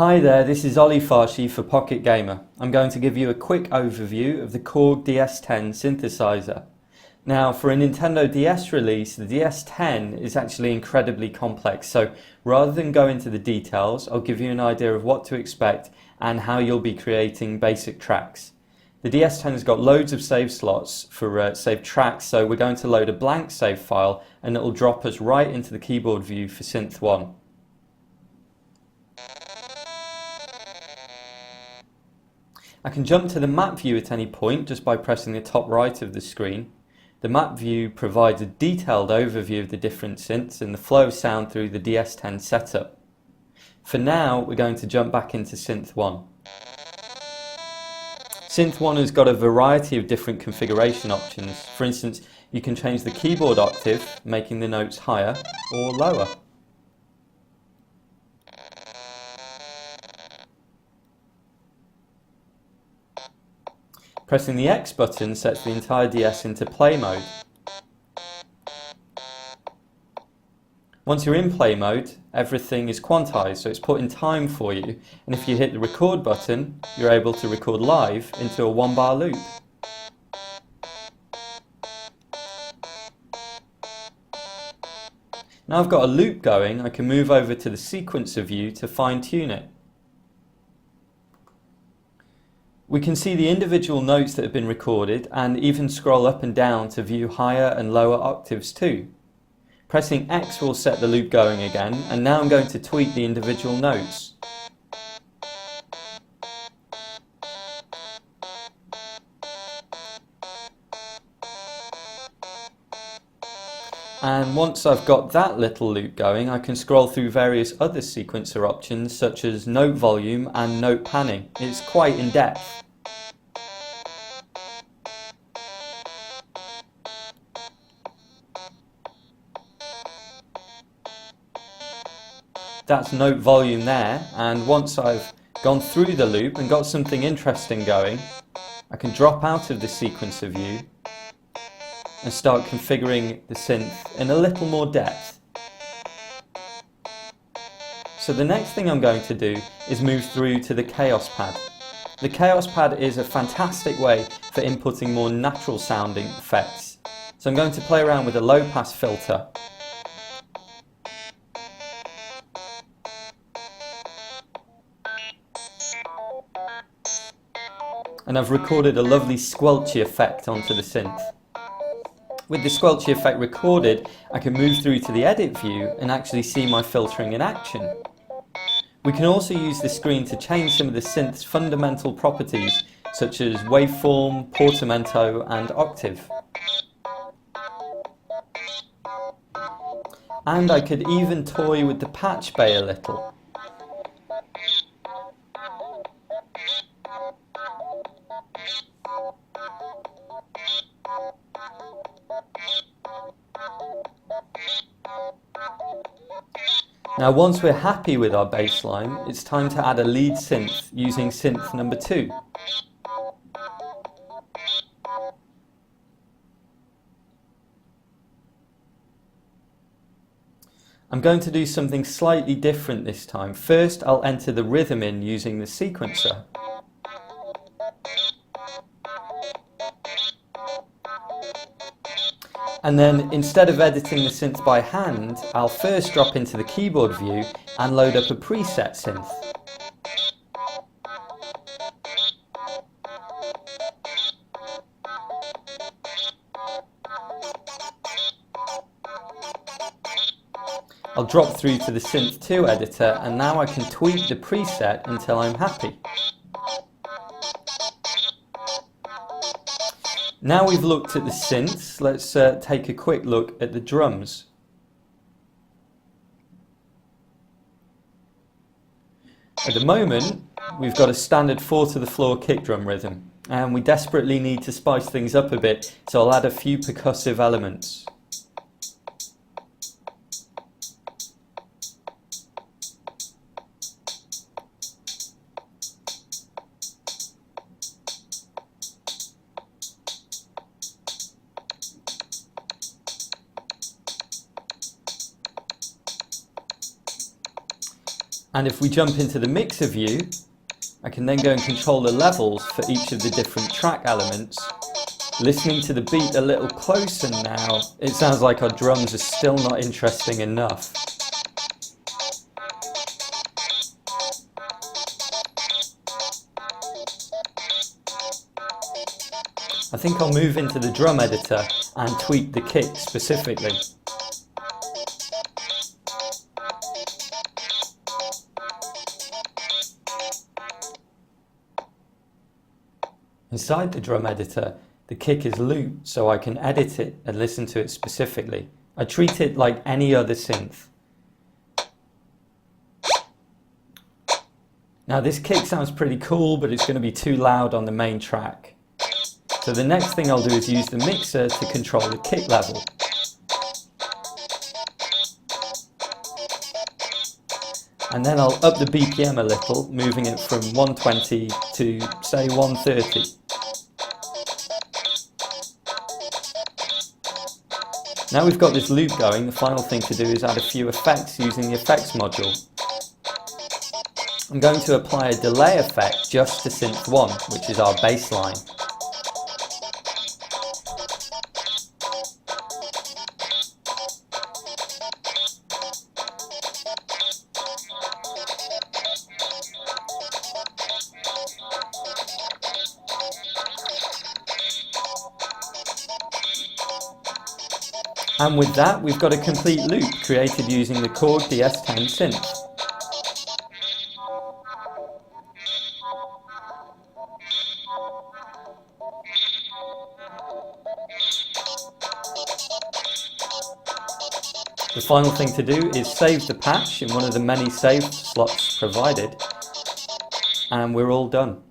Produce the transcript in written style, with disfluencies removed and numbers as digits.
Hi there, this is Ollie Farshi for Pocket Gamer. I'm going to give you a quick overview of the Korg DS10 synthesizer. Now, for a Nintendo DS release, the DS10 is actually incredibly complex, so rather than go into the details, I'll give you an idea of what to expect and how you'll be creating basic tracks. The DS10 has got loads of save slots for saved tracks, so we're going to load a blank save file and it will drop us right into the keyboard view for Synth 1. I can jump to the map view at any point just by pressing the top right of the screen. The map view provides a detailed overview of the different synths and the flow of sound through the DS10 setup. For now, we're going to jump back into Synth 1. Synth 1 has got a variety of different configuration options. For instance, you can change the keyboard octave, making the notes higher or lower. Pressing the X button sets the entire DS into play mode. Once you're in play mode, everything is quantized, so it's put in time for you, and if you hit the record button, you're able to record live into a 1-bar loop. Now I've got a loop going, I can move over to the sequencer view to fine-tune it. We can see the individual notes that have been recorded and even scroll up and down to view higher and lower octaves too. Pressing X will set the loop going again, and now I'm going to tweak the individual notes. And once I've got that little loop going, I can scroll through various other sequencer options such as note volume and note panning. It's quite in depth. That's note volume there, and once I've gone through the loop and got something interesting going, I can drop out of the sequencer view and start configuring the synth in a little more depth. So the next thing I'm going to do is move through to the Chaos Pad. The Chaos Pad is a fantastic way for inputting more natural sounding effects. So I'm going to play around with a low pass filter. And I've recorded a lovely squelchy effect onto the synth. With the squelchy effect recorded, I can move through to the edit view and actually see my filtering in action. We can also use the screen to change some of the synth's fundamental properties such as waveform, portamento and octave. And I could even toy with the patch bay a little. Now once we're happy with our bass line, it's time to add a lead synth using synth number 2. I'm going to do something slightly different this time. First, I'll enter the rhythm in using the sequencer. And then, instead of editing the synth by hand, I'll first drop into the keyboard view and load up a preset synth. I'll drop through to the Synth 2 editor, and now I can tweak the preset until I'm happy. Now we've looked at the synths, let's take a quick look at the drums. At the moment, we've got a standard 4 to the floor kick drum rhythm, and we desperately need to spice things up a bit, so I'll add a few percussive elements. And if we jump into the mixer view, I can then go and control the levels for each of the different track elements. Listening to the beat a little closer now, it sounds like our drums are still not interesting enough. I think I'll move into the drum editor and tweak the kick specifically. Inside the drum editor, the kick is looped so I can edit it and listen to it specifically. I treat it like any other synth. Now this kick sounds pretty cool, but it's going to be too loud on the main track. So the next thing I'll do is use the mixer to control the kick level. And then I'll up the BPM a little, moving it from 120 to say 130. Now we've got this loop going, the final thing to do is add a few effects using the effects module. I'm going to apply a delay effect just to synth 1, which is our bass line. And with that, we've got a complete loop created using the Korg DS10 synth. The final thing to do is save the patch in one of the many save slots provided, and we're all done.